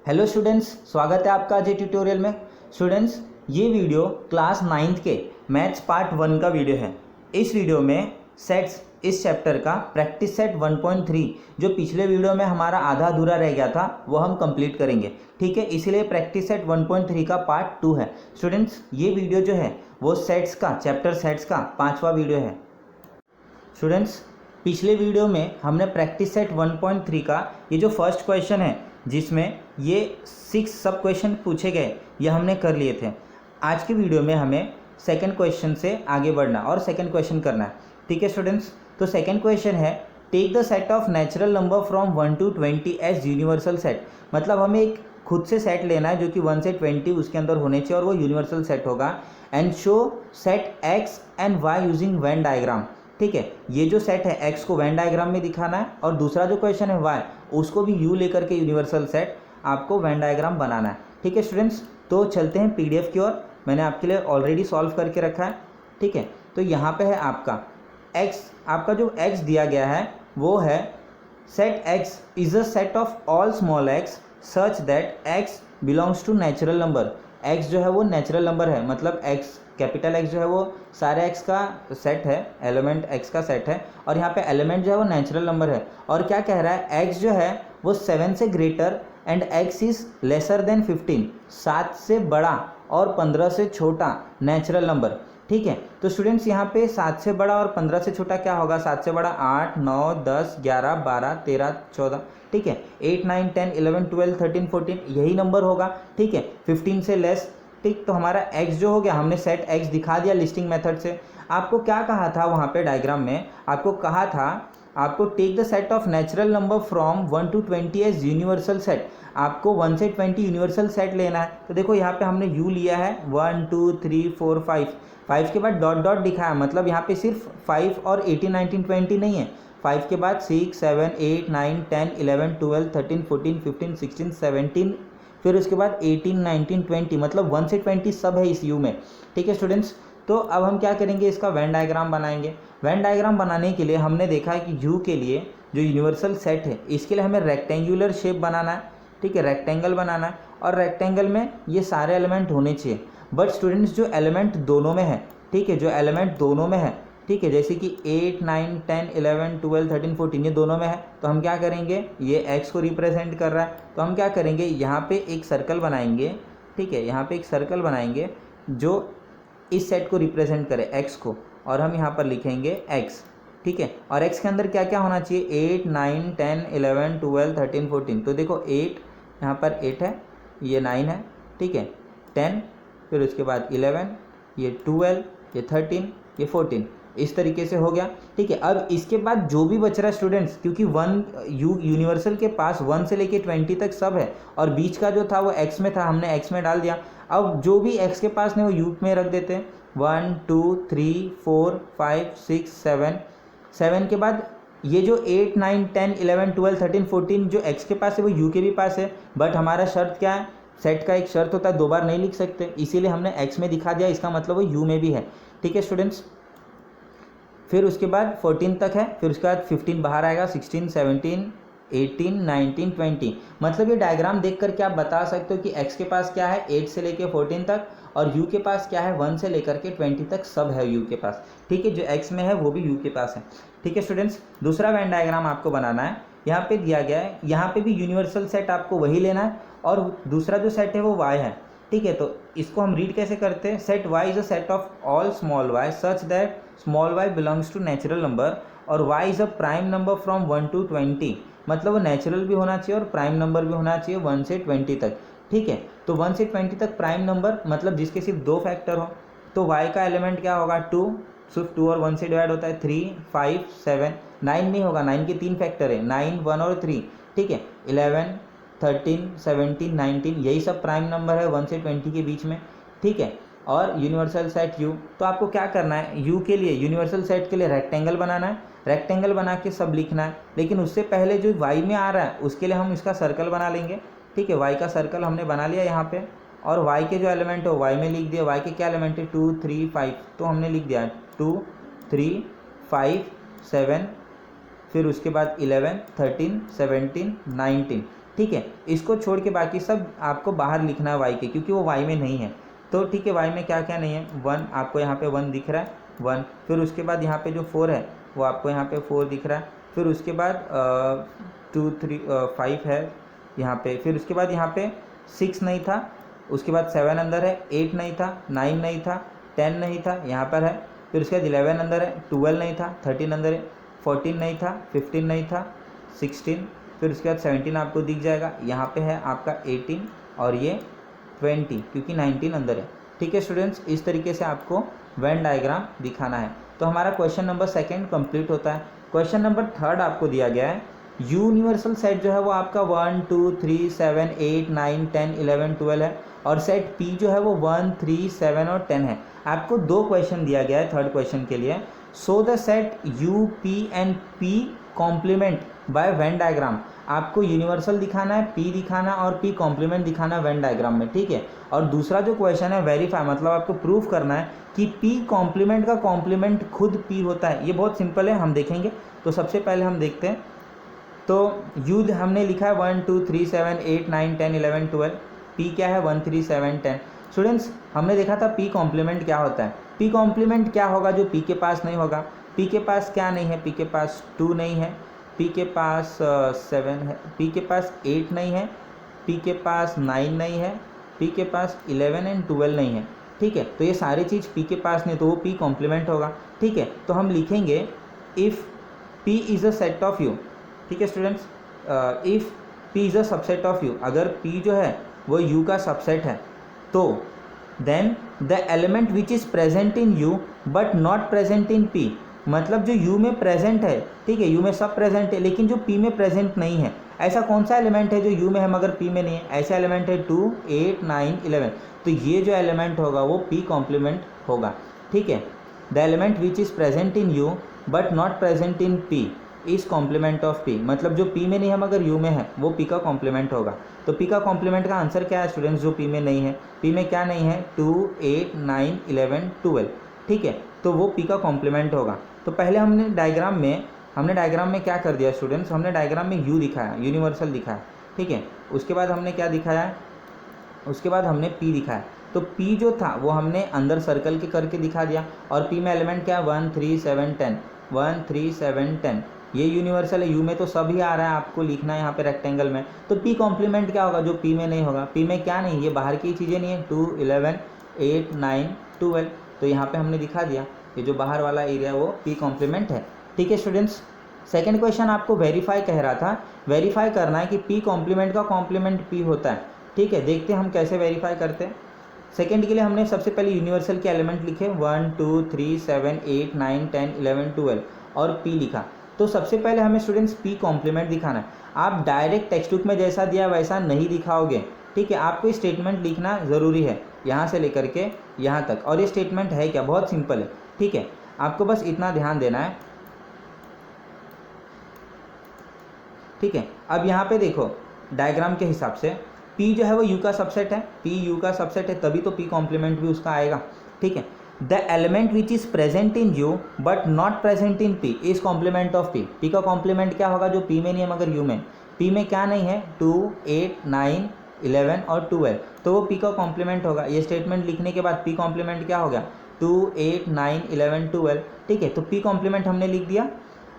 Hello students, स्वागत है आपका आज ट्यूटोरियल में। स्टूडेंट्स, ये वीडियो क्लास 9th के मैथ्स पार्ट 1 का वीडियो है। इस वीडियो में सेट्स इस चैप्टर का प्रैक्टिस सेट 1.3 जो पिछले वीडियो में हमारा आधा अधूरा रह गया था वो हम कंप्लीट करेंगे। ठीक है, इसीलिए प्रैक्टिस सेट 1.3 का पार्ट 2 है। स्टूडेंट्स, ये वीडियो जो है वो सेट्स का चैप्टर सेट्स का 5वां वीडियो है। स्टूडेंट्स, पिछले वीडियो में हमने प्रैक्टिस सेट 1.3 का ये जो फर्स्ट क्वेश्चन है जिसमें ये 6 सब क्वेश्चन पूछे गए ये हमने कर लिए थे। आज की वीडियो में हमें सेकंड क्वेश्चन से आगे बढ़ना और सेकंड क्वेश्चन करना है। ठीक है स्टूडेंट्स, तो सेकंड क्वेश्चन है take the set of natural number from 1 to 20 as universal set. मतलब हमें एक खुद से सेट लेना है जो कि 1 से 20 उसके अंदर होने चाहिए और वो यूनिवर्सल सेट होगा। And show set X and Y using Venn diagram. ठीक है, ये जो सेट है एक्स को वेन डायग्राम में दिखाना है और दूसरा जो क्वेश्चन है वाई उसको भी यू लेकर के यूनिवर्सल सेट आपको वेन डायग्राम बनाना है। ठीक है स्टूडेंट्स, तो चलते हैं पीडीएफ की ओर। मैंने आपके लिए ऑलरेडी सॉल्व करके रखा है। ठीक है, तो यहाँ पे है आपका एक्स, आपका जो एक्स दिया गया है वो है set X is a set of all small X such that X belongs to natural number. X जो है वो नेचुरल नंबर है, मतलब एक्स कैपिटल एक्स जो है वो सारे एक्स का सेट है, एलिमेंट एक्स का सेट है और यहाँ पे एलिमेंट जो है वो नेचुरल नंबर है। और क्या कह रहा है, एक्स जो है वो 7 से greater and x is lesser than 15, 7 से बड़ा और 15 से छोटा नेचुरल नंबर। ठीक है, तो स्टूडेंट्स यहाँ पे 7 से बड़ा और 15 से छोटा क्या होगा, 7 से बड़ा 8, 9, 10, 11, 12, 13, 14। ठीक है, 8, 9, 10, 11, 12, 13, 14 यही नंबर होगा। ठीक है, 15 से लेस। ठीक, तो हमारा x जो हो गया, हमने सेट x दिखा दिया लिस्टिंग मेथड से। आपको क्या कहा था वहाँ पे डायग्राम में, आपको कहा था आपको take the set of natural number from 1 to 20 as universal set. आपको 1 से 20 यूनिवर्सल सेट लेना है। तो देखो यहाँ पे हमने u लिया है 1 2 3 4 5, 5 के बाद डॉट डॉट दिखाया, मतलब यहाँ पे सिर्फ 5 और 18 19 20 नहीं है, 5 के बाद 6 7 8 9 10 11 12 13 14 15 16 17, फिर उसके बाद 18 19 20, मतलब 1 से 20 सब है इस यू में। ठीक है स्टूडेंट्स, तो अब हम क्या करेंगे, इसका वेन डायग्राम बनाएंगे। वेन डायग्राम बनाने के लिए हमने देखा है कि यू के लिए जो यूनिवर्सल सेट है इसके लिए हमें रेक्टेंगुलर शेप बनाना है। ठीक है, रेक्टेंगल बनाना है और रेक्टेंगल में ये सारे एलिमेंट होने चाहिए। बट स्टूडेंट्स जो एलिमेंट दोनों में है, ठीक है, जो एलिमेंट दोनों में है, ठीक है, जैसे कि 8 9 10 11 12 13 14 ये दोनों में है, तो हम क्या करेंगे, ये x को रिप्रेजेंट कर रहा है तो हम क्या करेंगे, यहाँ पे एक सर्कल बनाएंगे। ठीक है, यहाँ पे एक सर्कल बनाएंगे जो इस सेट को रिप्रेजेंट करे x को, और हम यहाँ पर लिखेंगे x। ठीक है, और x के अंदर क्या क्या होना चाहिए, 8 9 10 11 12 13 14। तो देखो 8 यहाँ पर 8 है, ये 9 है, ठीक है, 10, फिर उसके बाद 11, ये 12, ये 13, ये 14, इस तरीके से हो गया। ठीक है, अब इसके बाद जो भी बच रहा है स्टूडेंट्स, क्योंकि यूनिवर्सल के पास 1 से लेके 20 तक सब है और बीच का जो था वो x में था, हमने x में डाल दिया। अब जो भी x के पास नहीं वो u में रख देते हैं। 1 2 3 4 5 6 7, 7 के बाद ये जो 8 9 10 11 12 13 14 जो x के पास है वो u के भी पास है। बट हमारा शर्त क्या है, सेट का एक शर्त होता है, 2 बार नहीं लिख सकते, इसीलिए हमने x में दिखा दिया, इसका मतलब वो u में भी है। ठीक है स्टूडेंट्स, फिर उसके बाद 14 तक है, फिर उसके बाद 15 बाहर आएगा, 16 17 18 19 20। मतलब ये डायग्राम देख करके आप बता सकते हो कि x के पास क्या है 8 से लेकर 14 तक और u के पास क्या है 1 से लेकर के 20 तक सब है u के पास। ठीक है, जो x में है वो भी u के पास है। ठीक है स्टूडेंट्स, दूसरा वेन डायग्राम आपको बनाना है। यहाँ पे दिया गया है, यहाँ पे भी यूनिवर्सल सेट आपको वही लेना है और दूसरा जो सेट है वो y है। ठीक है, तो इसको हम रीड कैसे करते हैं, set y is a set of all small y such that small y belongs to natural number और y is a prime number from 1 to 20। मतलब वो नेचुरल भी होना चाहिए और प्राइम नंबर भी होना चाहिए 1 से 20 तक। ठीक है, तो 1 से 20 तक प्राइम नंबर मतलब जिसके सिर्फ 2 फैक्टर हो, तो y का एलिमेंट क्या होगा 2, सिर्फ 2 और 1 से डिवाइड होता है, 3 5 7, 9 नहीं होगा, 9 के 3 फैक्टर है, 9 1 और 3। ठीक है, 11 13 17 19 यही सब प्राइम नंबर है 1 से 20 के बीच में। ठीक है, और यूनिवर्सल सेट u, तो आपको क्या करना है, u के लिए यूनिवर्सल सेट के लिए रेक्टेंगल बनाना है, रेक्टेंगल बना के सब लिखना है। लेकिन उससे पहले जो y में आ रहा है उसके लिए हम इसका सर्कल बना लेंगे। ठीक है, y का सर्कल हमने बना लिया यहाँ पे, और y के जो एलिमेंट है y में लिख दिया। y के क्या एलिमेंट है 2 3 5, तो हमने लिख दिया 2 3 5 7, फिर उसके बाद 11 13 17 19। ठीक है। इसको छोड़ के बाकी सब आपको बाहर लिखना है y के, क्योंकि वो y में नहीं है। तो ठीक है, y में क्या क्या नहीं है, 1 आपको यहाँ पे 1 दिख रहा है 1, फिर उसके बाद यहाँ पे जो 4 है वो आपको यहाँ पे 4 दिख रहा है, फिर उसके बाद 2 3 5 है यहाँ पे, फिर उसके बाद यहाँ पे 6 नहीं था, उसके बाद 7 अंदर है, 8 नहीं था, 9 नहीं था, 10 नहीं था, यहाँ पर है, फिर उसके बाद 11 अंदर है, 12 नहीं था, 13 अंदर है, 14 नहीं था, 15 नहीं था, 16, फिर उसके बाद 17 आपको दिख जाएगा, यहाँ पे है आपका 18 और ये 20, क्योंकि 19 अंदर है। ठीक है स्टूडेंट्स, इस तरीके से आपको वेन डायग्राम दिखाना है। तो हमारा क्वेश्चन नंबर 2 कंप्लीट होता है। क्वेश्चन नंबर 3 आपको दिया गया है, यूनिवर्सल सेट जो है वो आपका 1 2 3 7 8 9 10 11 12 है, और सेट P जो है वो 1 3 7 और 10 है। आपको 2 क्वेश्चन दिया गया है थर्ड क्वेश्चन के लिए। So the set U P and P complement by Venn diagram. आपको यूनिवर्सल दिखाना है, P दिखाना और P कॉम्प्लीमेंट दिखाना है वेन डायग्राम में, ठीक है। और दूसरा जो क्वेश्चन है वेरीफाई, मतलब आपको प्रूफ करना है कि P कॉम्प्लीमेंट का कॉम्प्लीमेंट खुद P होता है। ये बहुत सिंपल है, हम देखेंगे। तो सबसे पहले हम देखते हैं, तो U हमने लिखा है 1 2 3 7 8 9 10 11 12, P क्या है 1 3 7 10। स्टूडेंट्स हमने देखा था P कॉम्प्लीमेंट क्या होता है। P कॉम्प्लीमेंट क्या होगा जो P के पास नहीं होगा। P के पास क्या नहीं है, P के पास 2 नहीं है, P के पास 7 है, P के पास 8 नहीं है, P के पास 9 नहीं है, P के पास 11 एंड 12 नहीं है, ठीक है। तो ये सारी चीज़ P के पास नहीं, तो वो P कॉम्प्लीमेंट होगा, ठीक है। तो हम लिखेंगे if P is a set of U, ठीक है students. If P is a subset of U, अगर P जो है वो U का सबसेट है, तो then the element which is present in U but not present in P, मतलब जो U में प्रेजेंट है, ठीक है, U में सब प्रेजेंट है, लेकिन जो P में प्रेजेंट नहीं है। ऐसा कौन सा एलिमेंट है जो U में है मगर P में नहीं है? ऐसा एलिमेंट है 2 8 9 11। तो ये जो एलिमेंट होगा वो P कॉम्प्लीमेंट होगा, ठीक है। The element which is present in U but not present in P is complement of P, मतलब जो P में नहीं है मगर U में है वो P का कॉम्प्लीमेंट होगा। तो P का कॉम्प्लीमेंट का आंसर क्या है स्टूडेंट्स, जो P में नहीं है। P में क्या नहीं है, 2 8 9 11 12, ठीक है, तो वो P का कॉम्प्लीमेंट होगा। तो पहले हमने डायग्राम में क्या कर दिया स्टूडेंट्स, हमने डायग्राम में U दिखाया, यूनिवर्सल दिखाया, ठीक है। उसके बाद हमने क्या दिखाया है, उसके बाद हमने P दिखाया। तो P जो था वो हमने अंदर सर्कल के करके दिखा दिया, और P में एलिमेंट क्या है 1 3 7 10, 1 3 7 10, ये यूनिवर्सल है। U में तो सभी आ रहा है, आपको लिखना है यहाँ पे रेक्टेंगल में। तो P कॉम्प्लीमेंट क्या होगा जो P में नहीं होगा। P में क्या नहीं, ये बाहर की चीज़ें नहीं है, 2 11 8 9 12, तो यहाँ पे हमने दिखा दिया, ये जो बाहर वाला एरिया वो P कॉम्प्लीमेंट है, ठीक है स्टूडेंट्स। सेकेंड क्वेश्चन आपको वेरीफाई कह रहा था, वेरीफाई करना है कि P कॉम्प्लीमेंट का कॉम्प्लीमेंट P होता है, ठीक है। देखते हैं हम कैसे वेरीफाई करते हैं। सेकेंड के लिए हमने सबसे पहले यूनिवर्सल के एलिमेंट लिखे 1 2 3 7 8 9 10 11 12 और P लिखा। तो सबसे पहले हमें स्टूडेंट्स P कॉम्प्लीमेंट दिखाना है। आप डायरेक्ट टेक्स्ट बुक में जैसा दिया वैसा नहीं दिखाओगे, ठीक है। आपको स्टेटमेंट लिखना ज़रूरी है यहाँ से लेकर के यहाँ तक, और ये स्टेटमेंट है क्या, बहुत सिंपल है, ठीक है। आपको बस इतना ध्यान देना है, ठीक है। अब यहाँ पे देखो डायग्राम के हिसाब से P जो है वो U का सबसेट है, P U का सबसेट है, तभी तो P कॉम्प्लीमेंट भी उसका आएगा, ठीक है। The element which is present in U but not present in P is complement of P। P का कॉम्प्लीमेंट क्या होगा जो P में नहीं है मगर U में। P में क्या नहीं है, 2 8 9 11 और 12, तो वो P का कॉम्प्लीमेंट होगा। ये स्टेटमेंट लिखने के बाद P कॉम्प्लीमेंट क्या हो गया, 2 8 9 11 12, ठीक है। तो P कॉम्प्लीमेंट हमने लिख दिया।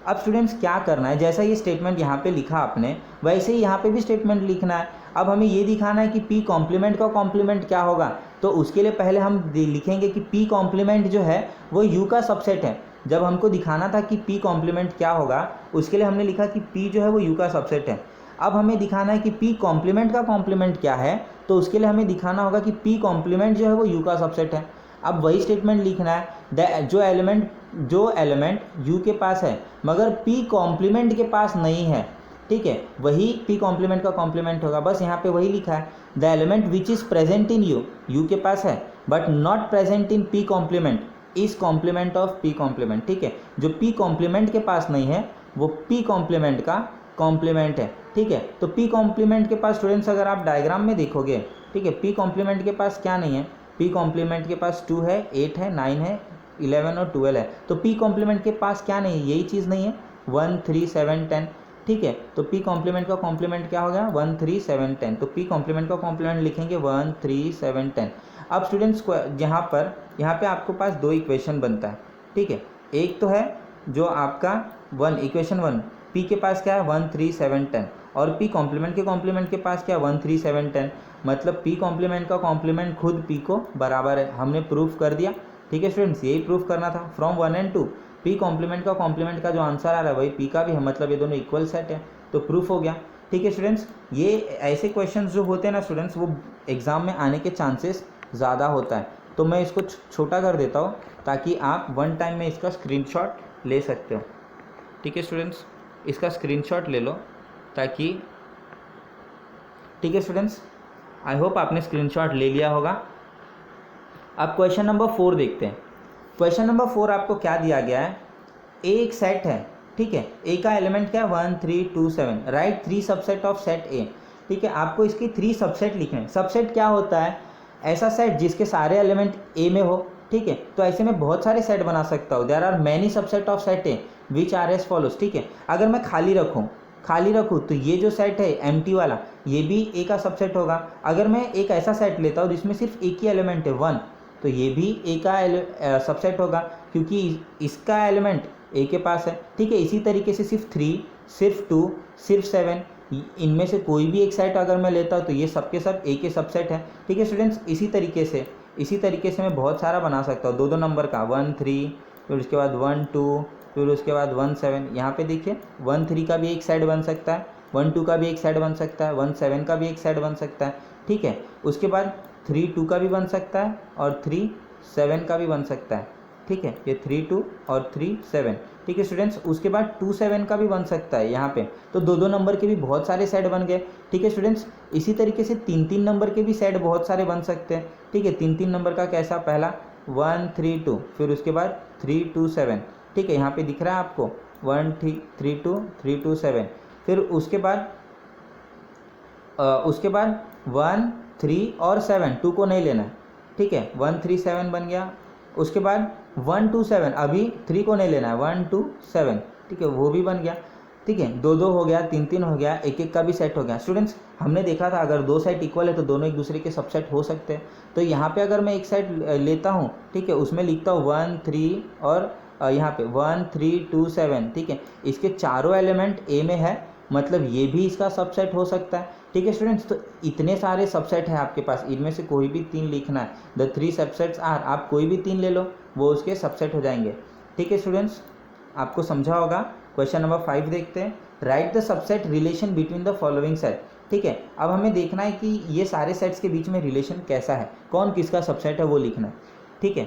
अब स्टूडेंट्स क्या करना है, जैसा ये स्टेटमेंट यहाँ पे लिखा आपने वैसे ही यहाँ पे भी स्टेटमेंट लिखना है। अब हमें ये दिखाना है कि P कॉम्प्लीमेंट का कॉम्प्लीमेंट क्या होगा। तो उसके लिए पहले हम लिखेंगे कि P कॉम्प्लीमेंट जो है वो U का सबसेट है। जब हमको दिखाना था कि P कॉम्प्लीमेंट क्या होगा, उसके लिए हमने लिखा कि P जो है वो U का सबसेट है। अब हमें दिखाना है कि P कॉम्प्लीमेंट का कॉम्प्लीमेंट क्या है, तो उसके लिए हमें दिखाना होगा कि P कॉम्प्लीमेंट जो है वो U का सबसेट है। अब वही स्टेटमेंट लिखना है, जो एलिमेंट U के पास है मगर P कॉम्प्लीमेंट के पास नहीं है, ठीक है, वही P कॉम्प्लीमेंट का कॉम्प्लीमेंट होगा। बस यहाँ पे वही लिखा है, the element which is present in U के पास है but not present in P complement is complement of P complement, ठीक है। जो P कॉम्प्लीमेंट के पास नहीं है वो P कॉम्प्लीमेंट का कॉम्प्लीमेंट है, ठीक है। तो P कॉम्प्लीमेंट के पास स्टूडेंट्स अगर आप डायग्राम में देखोगे, ठीक है, P कॉम्प्लीमेंट के पास क्या नहीं है, P कॉम्प्लीमेंट के पास 2 है 8 है 9 है 11 और 12 है। तो P कॉम्प्लीमेंट के पास क्या नहीं है, यही चीज़ नहीं है 1 3 7 10, ठीक है। तो पी कॉम्प्लीमेंट का कॉम्प्लीमेंट क्या हो गया 1 3 7 10, तो पी कॉम्प्लीमेंट का कॉम्प्लीमेंट लिखेंगे 1 3 7 10। अब स्टूडेंट्स यहाँ पे आपके पास दो इक्वेशन बनता है, ठीक है। एक तो है जो आपका इक्वेशन 1, पी के पास क्या है 1 3 7 10, और पी कॉम्प्लीमेंट के पास क्या है 1 3 7 10, मतलब पी कॉम्प्लीमेंट का कॉम्प्लीमेंट खुद पी को बराबर है, हमने प्रूफ कर दिया, ठीक है स्टूडेंट्स। यही प्रूफ करना था फ्रॉम 1 एंड 2, पी कॉम्प्लीमेंट का जो आंसर आ रहा है वही पी का भी है, मतलब ये दोनों इक्वल सेट है, तो प्रूफ हो गया, ठीक है स्टूडेंट्स। ये ऐसे क्वेश्चंस जो होते हैं ना स्टूडेंट्स, वो एग्ज़ाम में आने के चांसेस ज़्यादा होता है, तो मैं इसको छोटा कर देता हूँ ताकि आप वन टाइम में इसका स्क्रीनशॉट ले सकते हो, ठीक है स्टूडेंट्स। इसका स्क्रीनशॉट ले लो ताकि, ठीक है स्टूडेंट्स, आई होप आपने स्क्रीनशॉट ले लिया होगा। अब क्वेश्चन नंबर 4 देखते हैं। क्वेश्चन नंबर 4 आपको क्या दिया गया है, ए एक सेट है, ठीक है। ए का एलिमेंट क्या है 1 3 2 7, राइट 3 सबसेट ऑफ सेट ए, ठीक है। आपको इसकी 3 सबसेट लिखने हैं। सबसेट क्या होता है, ऐसा सेट जिसके सारे एलिमेंट ए में हो, ठीक है। तो ऐसे में बहुत सारे सेट बना सकता हूँ, there are many subset of set A which are as follows, ठीक है। अगर मैं खाली रखूँ तो ये जो सेट है एम्प्टी वाला, ये भी ए का सबसेट होगा। अगर मैं एक ऐसा सेट लेता हूँ जिसमें सिर्फ एक ही एलिमेंट है 1, तो ये भी ए का सबसेट होगा, क्योंकि इसका एलिमेंट ए के पास है, ठीक है। इसी तरीके से सिर्फ 3, सिर्फ 2, सिर्फ 7, इनमें से कोई भी एक सेट अगर मैं लेता हूँ तो ये सबके सब ए के सबसेट है, ठीक है स्टूडेंट्स। इसी तरीके से मैं बहुत सारा बना सकता हूँ, दो नंबर का 1 3, फिर उसके बाद 1 2, फिर उसके बाद 1 7। यहाँ पे देखिए 1 3 का भी एक साइड बन सकता है, 1 2 का भी एक साइड बन सकता है, 1 7 का भी एक साइड बन सकता है, ठीक है। उसके बाद 3 2 का भी बन सकता है और 3 7 का भी बन सकता है, ठीक है। ये 3 2 और 3 7, ठीक है स्टूडेंट्स। उसके बाद 2 7 का भी बन सकता है यहाँ पे, तो दो नंबर के भी बहुत सारे सेट बन गए, ठीक है स्टूडेंट्स। इसी तरीके से 3 नंबर के भी सेट बहुत सारे बन सकते हैं, ठीक है। 3 नंबर का कैसा, पहला 1 3 2, फिर उसके बाद 3 2 7, ठीक है। यहाँ पे दिख रहा है आपको 1 3 2 3 2 7, फिर उसके बाद 1 3 और 7, 2 को नहीं लेना है, ठीक है। 1 3 7 बन गया। उसके बाद 1 2 7, अभी 3 को नहीं लेना है, 1 2 7, ठीक है, वो भी बन गया, ठीक है। 2 2 हो गया, 3 3 हो गया, एक एक का भी सेट हो गया। स्टूडेंट्स हमने देखा था अगर दो सेट इक्वल है तो दोनों एक दूसरे के सबसेट हो सकते हैं। तो यहाँ पे अगर मैं एक सेट लेता हूँ, ठीक है, उसमें लिखता हूँ 1 3 और यहाँ पे 1 3 2 7, ठीक है। इसके चारों एलिमेंट ए में है, मतलब ये भी इसका सबसेट हो सकता है, ठीक है स्टूडेंट्स। तो इतने सारे सबसेट हैं आपके पास, इनमें से कोई भी 3 लिखना है, द 3 सबसेट्स आर, आप कोई भी 3 ले लो वो उसके सबसेट हो जाएंगे, ठीक है स्टूडेंट्स। आपको समझा होगा। क्वेश्चन नंबर 5 देखते हैं। Right the subset relation between the following set, ठीक है। अब हमें देखना है कि ये सारे सेट्स के बीच में रिलेशन कैसा है, कौन किसका सबसेट है वो लिखना है, ठीक है।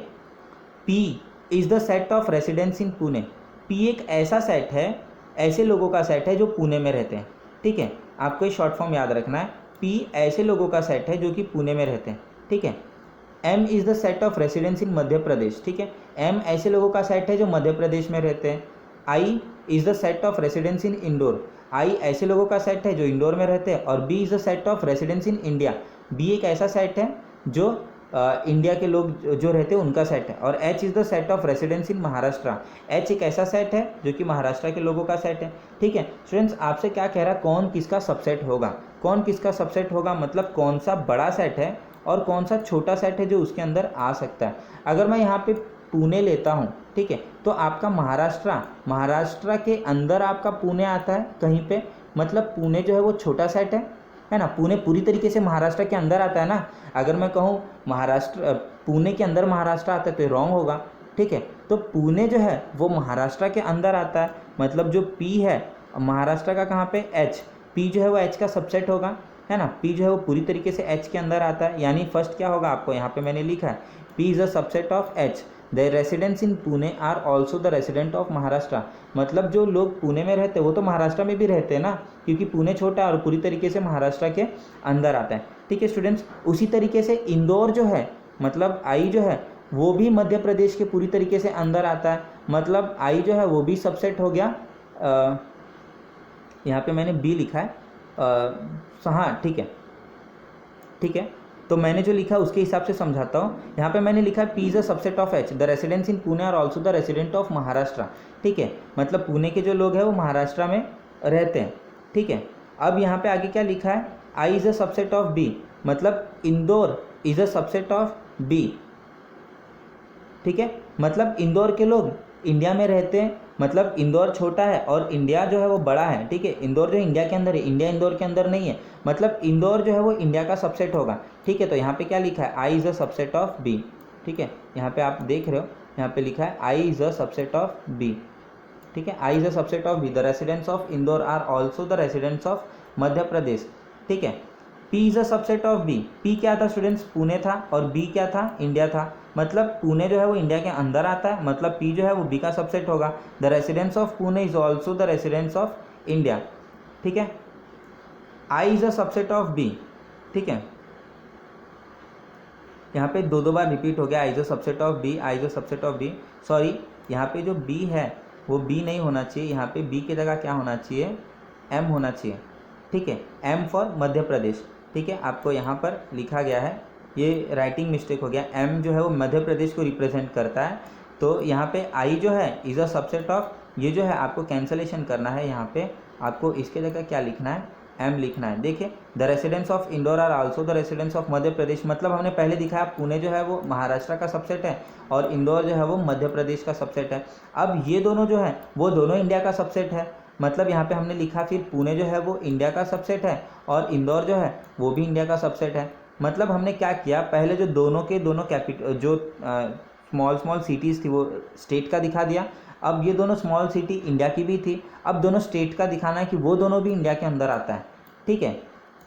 P is the set of residence in Pune, P एक ऐसा सेट है, ऐसे लोगों का सेट है जो पुणे में रहते हैं, ठीक है। आपको ये शॉर्ट फॉर्म याद रखना है, पी ऐसे लोगों का सेट है जो कि पुणे में रहते हैं, ठीक है। M is the set of residence in Madhya Pradesh, ठीक है। एम ऐसे लोगों का सेट है जो मध्य प्रदेश में रहते हैं। I is the set of residence in Indore, I ऐसे लोगों का सेट है जो इंदौर में रहते हैं। और B is the set of residence in India, B एक ऐसा सेट है जो इंडिया के लोग जो रहते हैं उनका सेट है। और H is the set of residence in Maharashtra, H एक ऐसा सेट है जो कि महाराष्ट्र के लोगों का सेट है, ठीक है। स्टूडेंट्स आपसे क्या कह रहा है, कौन किसका सबसेट होगा, कौन किसका सबसेट होगा, मतलब कौन सा बड़ा सेट है और कौन सा छोटा सेट है जो उसके अंदर आ सकता है। अगर मैं यहाँ पे पुणे लेता हूँ, ठीक है, तो आपका महाराष्ट्र के अंदर आपका पुणे आता है कहीं पे, मतलब पुणे जो है वो छोटा सेट है ना। पुणे पूरी तरीके से महाराष्ट्र के अंदर आता है ना। अगर मैं कहूँ पुणे के अंदर महाराष्ट्र आता है तो ये रॉन्ग होगा, ठीक है। तो पुणे जो है वो महाराष्ट्र के अंदर आता है, मतलब जो पी है महाराष्ट्र का कहाँ पे, एच, पी जो है वो एच का सबसेट होगा, है ना। पी जो है वो पूरी तरीके से एच के अंदर आता है, यानी फर्स्ट क्या होगा, आपको यहाँ पे मैंने लिखा है P is a subset of H, the residents in Pune are also the resident of Maharashtra, मतलब जो लोग पुणे में रहते हैं वो तो महाराष्ट्र में भी रहते हैं ना, क्योंकि पुणे छोटा है और पूरी तरीके से महाराष्ट्र के अंदर आता है, ठीक है स्टूडेंट्स। उसी तरीके से इंदौर जो है, मतलब आई जो है वो भी मध्य प्रदेश के पूरी तरीके से अंदर आता है, मतलब आई जो है वो भी सबसेट हो गया। यहाँ पे मैंने बी लिखा है, हाँ ठीक है। तो मैंने जो लिखा उसके हिसाब से समझाता हूँ। यहाँ पे मैंने लिखा है P is a subset of H, the residents in Pune are also the resident of Maharashtra, ठीक है। मतलब पुणे के जो लोग हैं वो महाराष्ट्र में रहते हैं, ठीक है। अब यहाँ पे आगे क्या लिखा है, I is a subset of B, मतलब Indore is a subset of B, ठीक है। मतलब इंदौर के लोग इंडिया में रहते हैं, मतलब इंदौर छोटा है और इंडिया जो है वो बड़ा है, ठीक है। इंदौर जो इंडिया के अंदर है, इंडिया इंदौर के अंदर नहीं है, मतलब इंदौर जो है वो इंडिया का सबसेट होगा, ठीक है। तो यहाँ पे क्या लिखा है, I is a subset of B, ठीक है। यहाँ पे आप देख रहे हो, यहाँ पे लिखा है I is a subset of B, ठीक है। I is a subset of B, the residents of Indore are also the residents of Madhya Pradesh, ठीक है। P is a subset of B, P क्या था स्टूडेंट्स, पुणे था, और बी क्या था, इंडिया था, मतलब पुणे जो है वो इंडिया के अंदर आता है, मतलब पी जो है वो बी का सबसेट होगा। The residents of Pune is also the residents of India, ठीक है। I is a subset of B, ठीक है। यहाँ पे दो बार रिपीट हो गया, I is a subset of B, I is a subset of B, sorry यहाँ पे जो बी है वो बी नहीं होना चाहिए, यहाँ पे बी की जगह क्या होना चाहिए, एम होना चाहिए, ठीक है। एम फॉर मध्य प्रदेश, ठीक है। आपको यहाँ पर लिखा गया है, ये राइटिंग मिस्टेक हो गया, एम जो है वो मध्य प्रदेश को रिप्रेजेंट करता है, तो यहाँ पे आई जो है इज़ अ सबसेट ऑफ, ये जो है आपको कैंसलेशन करना है, यहाँ पे आपको इसके जगह क्या लिखना है, एम लिखना है। देखिए, the residents of Indore are also the residents of Madhya Pradesh, मतलब हमने पहले दिखाया पुणे जो है वो महाराष्ट्र का सबसेट है और इंदौर जो है वो मध्य प्रदेश का सबसेट है। अब ये दोनों जो है वो दोनों इंडिया का सबसेट है, मतलब यहाँ पे हमने लिखा फिर पुणे जो है वो इंडिया का सबसेट है और इंदौर जो है वो भी इंडिया का सबसेट है। मतलब हमने क्या किया, पहले जो दोनों के दोनों कैपिटल जो स्मॉल सिटीज़ थी वो स्टेट का दिखा दिया, अब ये दोनों स्मॉल सिटी इंडिया की भी थी, अब दोनों स्टेट का दिखाना है कि वो दोनों भी इंडिया के अंदर आता है, ठीक है।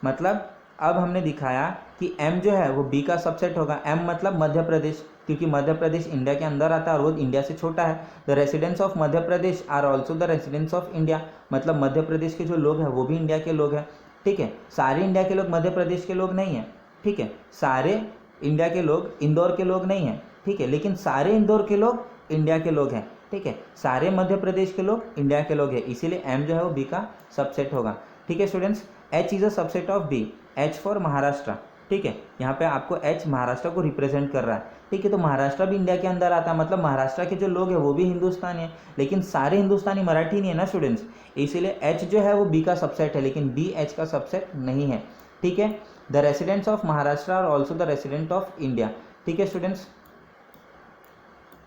मतलब अब हमने दिखाया कि एम जो है वो बी का सबसेट होगा, एम मतलब मध्य प्रदेश, क्योंकि मध्य प्रदेश इंडिया के अंदर आता है और वो इंडिया से छोटा है। The residents of Madhya Pradesh are also the residents of India, मतलब मध्य प्रदेश के जो लोग हैं वो भी इंडिया के लोग हैं, ठीक है। सारे इंडिया के लोग मध्य प्रदेश के लोग नहीं हैं, ठीक है। सारे इंडिया के लोग इंदौर के लोग नहीं हैं, ठीक है, लेकिन सारे इंदौर के लोग इंडिया के लोग हैं, ठीक है। सारे मध्य प्रदेश के लोग इंडिया के लोग हैं, इसीलिए एम जो है वो बी का सबसेट होगा, ठीक है students. H is a subset of B, H for Maharashtra, ठीक है। यहाँ पे आपको एच महाराष्ट्र को रिप्रेजेंट कर रहा है, ठीक है। तो महाराष्ट्र भी इंडिया के अंदर आता है, मतलब महाराष्ट्र के जो लोग हैं वो भी हिंदुस्तानी है, लेकिन सारे हिंदुस्तानी मराठी नहीं है ना स्टूडेंट्स, इसीलिए एच जो है वो बी का सबसेट है, लेकिन बी एच का सबसेट नहीं है, ठीक है। The residents of Maharashtra are also the resident of India, ठीक है स्टूडेंट्स।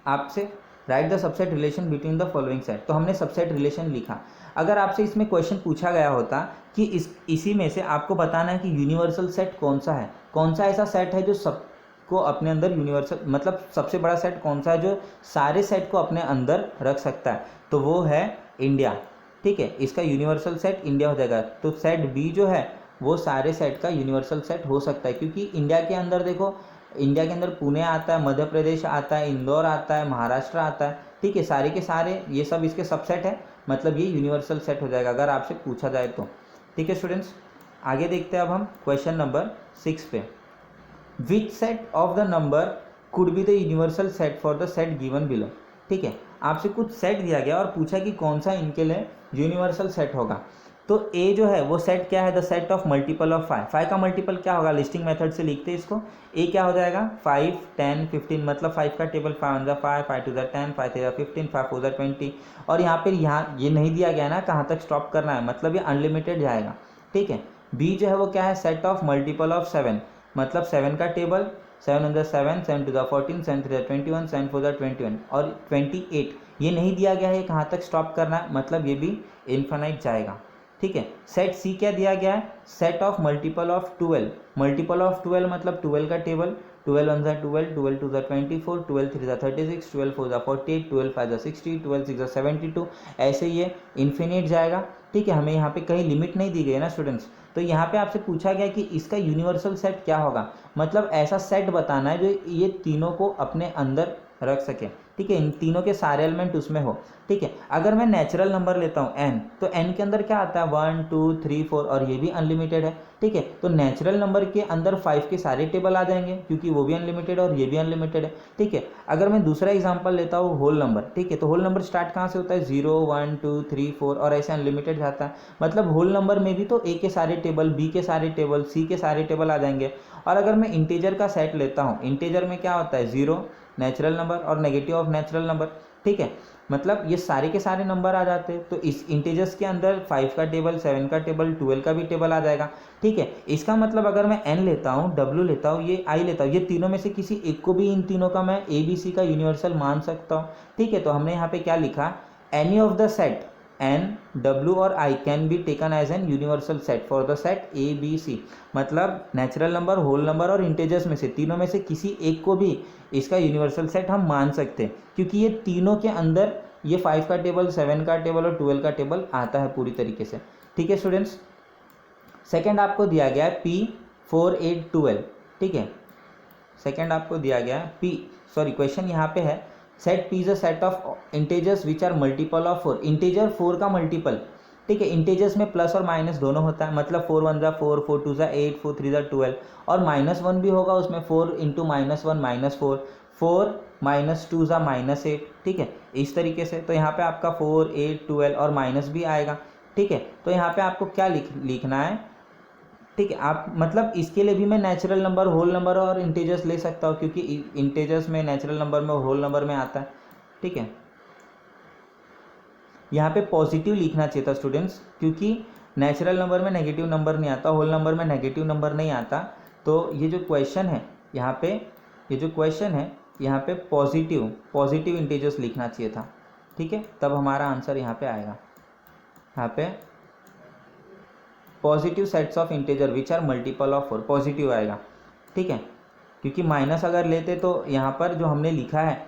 आपसे write the subset relation between the following set, तो हमने सबसेट रिलेशन लिखा। अगर आपसे इसमें क्वेश्चन पूछा गया होता कि इसी में से आपको बताना है कि यूनिवर्सल सेट कौन सा है, कौन सा ऐसा सेट है जो सबको अपने अंदर यूनिवर्सल, मतलब सबसे बड़ा सेट कौन सा है जो सारे सेट को अपने अंदर रख सकता है, तो वो है इंडिया, ठीक है। इसका यूनिवर्सल सेट इंडिया हो जाएगा, तो सेट बी जो है वो सारे सेट का यूनिवर्सल सेट हो सकता है, क्योंकि इंडिया के अंदर देखो, इंडिया के अंदर पुणे आता है, मध्य प्रदेश आता है, इंदौर आता है, महाराष्ट्र आता है, ठीक है। सारे के सारे ये सब इसके सबसेट है, मतलब ये यूनिवर्सल सेट हो जाएगा अगर आपसे पूछा जाए तो, ठीक है स्टूडेंट्स। आगे देखते हैं अब हम क्वेश्चन नंबर 6 पे। Which set of the number could be the universal set for the set given below, ठीक है। आपसे कुछ सेट दिया गया और पूछा कि कौन सा इनके लिए यूनिवर्सल सेट होगा। तो ए जो है वो सेट क्या है, the set of multiple of 5, 5 का मल्टीपल क्या होगा, लिस्टिंग मेथड से लिखते हैं इसको। ए क्या हो जाएगा, 5 10 15, मतलब 5 का टेबल 5 1 5 5 2 10 5 3 15 5 4 20, और यहाँ पर यहाँ ये नहीं दिया गया ना कहाँ तक स्टॉप करना है, मतलब ये अनलिमिटेड जाएगा, ठीक है। बी जो है वो क्या है, सेट ऑफ मल्टीपल ऑफ 7, मतलब 7 का टेबल 7 1 7 7 2 14 7 3 21 7 4 21 और 28, ये नहीं दिया गया है कहाँ तक स्टॉप करना है, मतलब ये भी इन्फिनाइट जाएगा, ठीक है। सेट सी क्या दिया गया है, set of multiple of 12, multiple of 12 मतलब 12 का टेबल 12 1 12 12 2 24 12 3 36 12 4 48 12 5 60 12 6 72, ऐसे ये इन्फिनिट जाएगा, ठीक है। हमें यहाँ पे कहीं लिमिट नहीं दी गई है ना स्टूडेंट्स, तो यहाँ पे आपसे पूछा गया कि इसका यूनिवर्सल सेट क्या होगा, मतलब ऐसा सेट बताना है जो ये तीनों को अपने अंदर रख सके, ठीक है, इन तीनों के सारे एलिमेंट उसमें हो, ठीक है। अगर मैं नेचुरल नंबर लेता हूँ n, तो n के अंदर क्या आता है 1 2 3 4 और ये भी अनलिमिटेड है, ठीक है। तो नेचुरल नंबर के अंदर 5 के सारे टेबल आ जाएंगे क्योंकि वो भी अनलिमिटेड और ये भी अनलिमिटेड है, ठीक है। अगर मैं दूसरा एग्जांपल लेता हूँ होल नंबर, ठीक है, तो होल नंबर स्टार्ट कहाँ से होता है 0 1 2 3 4 और ऐसे अनलिमिटेड जाता है, मतलब होल नंबर में भी तो a के सारे टेबल, b के सारे टेबल, c के सारे टेबल आ जाएंगे। और अगर मैं इंटीजर का सेट लेता हूँ, इंटीजर में क्या होता है 0 नेचुरल नंबर और नेगेटिव ऑफ नेचुरल नंबर, ठीक है, मतलब ये सारे के सारे नंबर आ जाते हैं। तो इस इंटीजर्स के अंदर 5 का टेबल, 7 का टेबल, 12 का भी टेबल आ जाएगा। ठीक है, इसका मतलब अगर मैं n लेता हूँ, w लेता हूँ, ये i लेता हूँ, ये तीनों में से किसी एक को भी इन तीनों का मैं a b c का यूनिवर्सल मान सकता हूँ। ठीक है, तो हमने यहाँ पे क्या लिखा, any of the set n, w और i can be taken as an universal set for the set a b c। मतलब नेचुरल नंबर, होल नंबर और इंटीजर्स में से तीनों में से किसी एक को भी इसका यूनिवर्सल सेट हम मान सकते हैं, क्योंकि ये तीनों के अंदर ये 5 का टेबल, 7 का टेबल और 12 का टेबल आता है पूरी तरीके से। ठीक है स्टूडेंट्स, सेकंड आपको दिया गया है p 4 8 12। ठीक है, सेकंड आपको दिया गया है क्वेश्चन यहाँ पे है, set p is a set of integers which are multiple of 4। Integer 4 का मल्टीपल। ठीक है, इंटीजर्स में प्लस और माइनस दोनों होता है, मतलब 4 1 जा 4, 4 2 जा 8, 4 3 जा 12 और -1 भी होगा उसमें, 4 इंटू -1 -4, 4 -2 जा -8। ठीक है, इस तरीके से। तो यहाँ पे आपका 4 8 12 और माइनस भी आएगा। ठीक है, तो यहाँ पे आपको क्या लिखना है। ठीक है, आप मतलब इसके लिए भी मैं नेचुरल नंबर, होल नंबर और इंटीजर्स ले सकता हूँ, क्योंकि इंटीजर्स में, नेचुरल नंबर में और होल नंबर में आता है। ठीक है, यहाँ पे पॉजिटिव लिखना चाहिए था स्टूडेंट्स, क्योंकि नेचुरल नंबर में नेगेटिव नंबर नहीं आता, होल नंबर में नेगेटिव नंबर नहीं आता। तो ये जो क्वेश्चन है यहाँ पे, ये जो क्वेश्चन है यहाँ पे पॉजिटिव इंटीजर्स लिखना चाहिए था। ठीक है, तब हमारा आंसर यहाँ पे आएगा। यहाँ पे positive sets of integer which are multiple of 4, positive आएगा। ठीक है, क्योंकि माइनस अगर लेते तो यहाँ पर जो हमने लिखा है,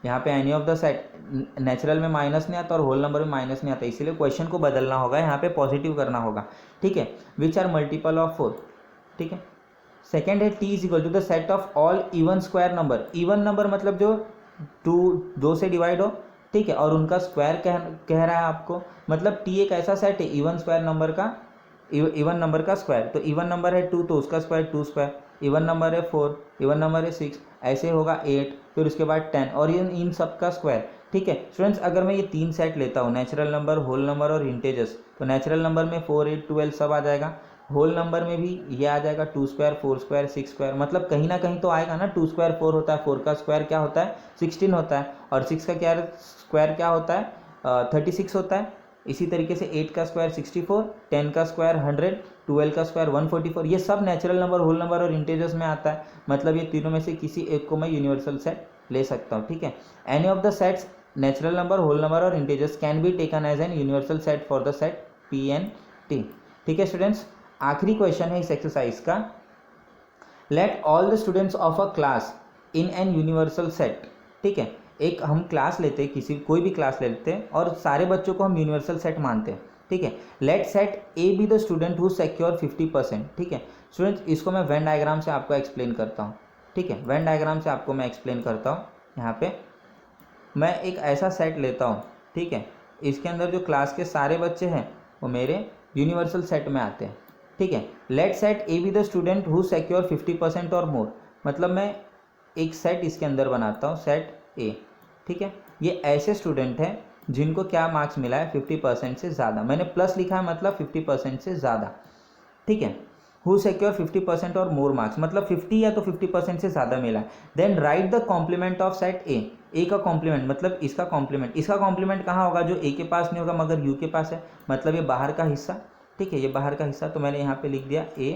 यहाँ पे any of the set, natural में माइनस नहीं आता और होल नंबर में माइनस नहीं आता, इसीलिए क्वेश्चन को बदलना होगा, यहाँ पे पॉजिटिव करना होगा। ठीक है, विच आर मल्टीपल ऑफ 4। ठीक है, सेकेंड है t is equal to the set of all even square number. Even number मतलब जो 2 से डिवाइड हो। ठीक है, और उनका स्क्वायर कह रहा है आपको, मतलब t एक ऐसा सेट है इवन स्क्वायर नंबर का, इवन नंबर का स्क्वायर। तो इवन नंबर है 2 तो उसका स्क्वायर 2 स्क्वायर, इवन नंबर है 4, इवन नंबर है 6, ऐसे होगा 8, फिर उसके बाद 10 और इन सब का स्क्वायर। ठीक है स्टूडेंट्स, अगर मैं ये 3 सेट लेता हूँ, नेचुरल नंबर, होल नंबर और इंटीजर्स, तो नेचुरल नंबर में 4 8 12 सब आ जाएगा, होल नंबर में भी ये आ जाएगा 2 स्क्वायर, 4 स्क्वायर, 6 स्क्वायर, मतलब कहीं ना कहीं तो आएगा ना। 2 स्क्वायर 4 होता है, 4 का स्क्वायर क्या होता है 16 होता है, और 6 का क्या स्क्वायर क्या होता है 36 होता है। इसी तरीके से 8 का स्क्वायर 64, 10 का स्क्वायर 100, 12 का स्क्वायर 144, ये सब नेचुरल नंबर, होल नंबर और इंटीजर्स में आता है। मतलब ये तीनों में से किसी एक को मैं यूनिवर्सल सेट ले सकता हूँ। ठीक है, any of the sets natural number, whole number और integers can be taken as an universal set for the set P N T. ठीक है स्टूडेंट्स, आखिरी क्वेश्चन है इस एक्सरसाइज का, let all the students of a class in an universal set. ठीक है, एक हम क्लास लेते हैं, कोई भी क्लास ले लेते हैं और सारे बच्चों को हम यूनिवर्सल सेट मानते हैं। ठीक है, let set A be the student who secure 50%। ठीक है स्टूडेंट्स, इसको मैं वेन डायग्राम से आपको एक्सप्लेन करता हूँ। ठीक है, वेन डायग्राम से आपको मैं एक्सप्लेन करता हूँ। यहाँ पे मैं एक ऐसा सेट लेता हूँ। ठीक है, इसके अंदर जो क्लास के सारे बच्चे हैं वो मेरे यूनिवर्सल सेट में आते हैं। ठीक है, let set A be the student who secure 50% और मोर, मतलब मैं एक सेट इसके अंदर बनाता हूँ, सेट ए। ठीक है, ये ऐसे स्टूडेंट हैं जिनको क्या मार्क्स मिला है 50% से ज़्यादा, मैंने प्लस लिखा है मतलब 50% से ज़्यादा। ठीक है, हु सिक्योर 50% और मोर मार्क्स, मतलब 50 या तो 50% से ज़्यादा मिला है। Then write the complement of set A का कॉम्प्लीमेंट मतलब इसका कॉम्प्लीमेंट, इसका कॉम्प्लीमेंट कहाँ होगा, जो ए के पास नहीं होगा मगर यू के पास है, मतलब ये बाहर का हिस्सा। ठीक है, ये बाहर का हिस्सा, तो मैंने यहाँ पे लिख दिया ए।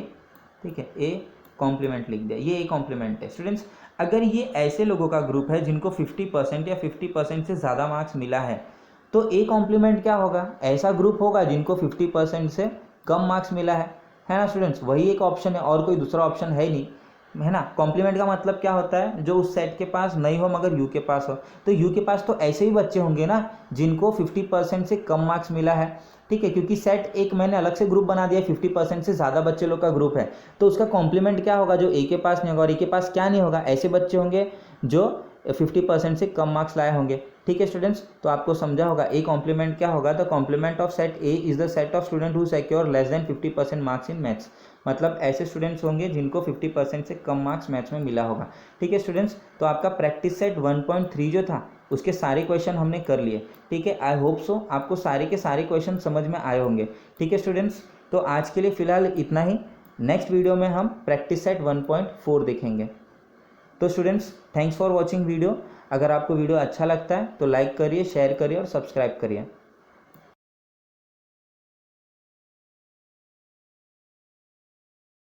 ठीक है, ए कॉम्प्लीमेंट लिख दिया, ये ए कॉम्प्लीमेंट है। स्टूडेंट्स, अगर ये ऐसे लोगों का ग्रुप है जिनको 50% या 50% से ज़्यादा मार्क्स मिला है, तो ए कॉम्प्लीमेंट क्या होगा, ऐसा ग्रुप होगा जिनको 50% से कम मार्क्स मिला है ना स्टूडेंट्स। वही एक ऑप्शन है, और कोई दूसरा ऑप्शन है ही नहीं, है ना। कॉम्प्लीमेंट का मतलब क्या होता है, जो उस सेट के पास नहीं हो मगर यू के पास हो। तो यू के पास तो ऐसे ही बच्चे होंगे ना जिनको 50% से कम मार्क्स मिला है। ठीक है, क्योंकि सेट एक मैंने अलग से ग्रुप बना दिया, 50% से ज़्यादा बच्चे लोग का ग्रुप है, तो उसका कॉम्प्लीमेंट क्या होगा, जो ए के पास नहीं होगा। और ए के पास क्या नहीं होगा, ऐसे बच्चे होंगे जो 50% से कम मार्क्स लाए होंगे। ठीक है स्टूडेंट्स, तो आपको समझा होगा ए कॉम्प्लीमेंट क्या होगा। The complement of set A is the set of student who secure less than 50% marks in maths, मतलब ऐसे स्टूडेंट्स होंगे जिनको 50% से कम मार्क्स मैथ्स में मिला होगा। ठीक है स्टूडेंट्स, तो आपका प्रैक्टिस सेट 1.3 जो था उसके सारे क्वेश्चन हमने कर लिए। ठीक है, आई होप सो आपको सारे के सारे क्वेश्चन समझ में आए होंगे। ठीक है स्टूडेंट्स, तो आज के लिए फ़िलहाल इतना ही। नेक्स्ट वीडियो में हम प्रैक्टिस सेट 1.4 देखेंगे। तो students, thanks for watching video. अगर आपको वीडियो अच्छा लगता है तो लाइक करिए, शेयर करिए और सब्सक्राइब करिए।